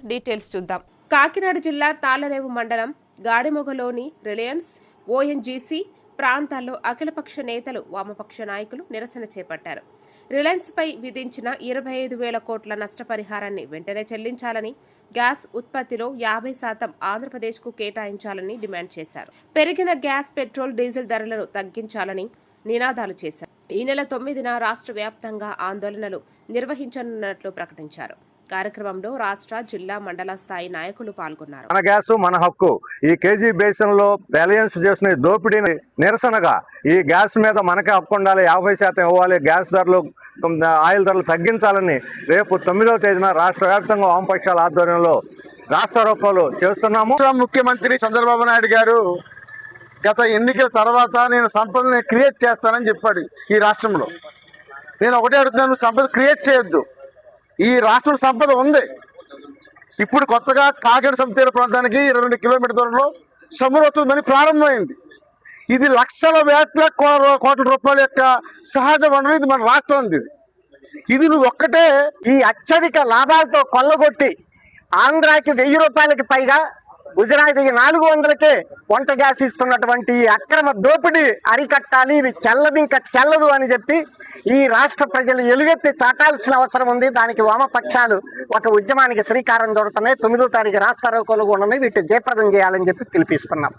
Details చూద్దాం. కాకినాడ జిల్లా తాళ్లరేవు మండలం గాడిమొగలోని రిలయన్స్ ఓఎన్జీసీ ప్రాంతాల్లో అఖిలపక్ష నేతలు వామపక్ష నాయకులు నిరసన చేపట్టారు. రిలయన్స్ పై విధించిన 25,000 కోట్ల నష్టపరిహారాన్ని వెంటనే చెల్లించాలని, గ్యాస్ ఉత్పత్తిలో 50% ఆంధ్రప్రదేశ్కు కేటాయించాలని డిమాండ్ చేశారు. పెరిగిన గ్యాస్, పెట్రోల్, డీజిల్ ధరలను తగ్గించాలని నినాదాలు చేశారు. ఈ నెల 9న రాష్ట్ర వ్యాప్తంగా ఆందోళనలు నిర్వహించనున్నట్లు ప్రకటించారు. కార్యక్రమంలో రాష్ట్ర, జిల్లా, మండల స్థాయి నాయకులు పాల్గొన్నారు. మన గ్యాస్ మన హక్కు. ఈ కేజీ బేసిన్ లో రిలయన్స్ చేసిన దోపిడీని నిరసనగా ఈ గ్యాస్ మీద మనకే హక్కు ఉండాలి, 50% ఇవ్వాలి, గ్యాస్ ధరలు, ఆయిల్ ధరలు తగ్గించాలని రేపు 9వ తేదీన రాష్ట్ర వ్యాప్తంగా వామపక్షాల ఆధ్వర్యంలో రాస్తారోకోలు చేస్తున్నాము. ముఖ్యమంత్రి చంద్రబాబు నాయుడు గారు గత ఎన్నికల తర్వాత నేను సంపదని క్రియేట్ చేస్తానని చెప్పాడు. ఈ రాష్ట్రంలో నేను ఒకటే అడుగుతున్నాను, సంపద క్రియేట్ చేయొద్దు. ఈ రాష్ట్రంలో సంపద ఉంది. ఇప్పుడు కొత్తగా కాకినాడ సముద్ర ప్రాంతానికి 22 కిలోమీటర్ దూరంలో సముద్ర మని ప్రారంభమైంది. ఇది లక్షల వేల కోట్ల రూపాయల యొక్క సహజ వనరు. ఇది మన రాష్ట్రం. ఇది నువ్వు ఒక్కటే ఈ అత్యధిక లాభాలతో కొల్లగొట్టి ఆంధ్రాకి 1000 రూపాయలకి పైగా, గుజరాత్కి 400కే వంట గ్యాస్ ఇస్తున్నటువంటి ఈ అక్రమ దోపిడీ అరికట్టాలి. ఇది చెల్లదింక చెల్లదు అని చెప్పి ఈ రాష్ట్ర ప్రజలు ఎలుగెత్తి చాటాల్సిన అవసరం ఉంది. దానికి వామపక్షాలు ఒక ఉద్యమానికి శ్రీకారం చుడుతున్నాయి. 9వ తారీఖు రాష్ట్ర రోకోలు కూడా వీటిని జయప్రదం చేయాలని చెప్పి పిలిపిస్తున్నాం.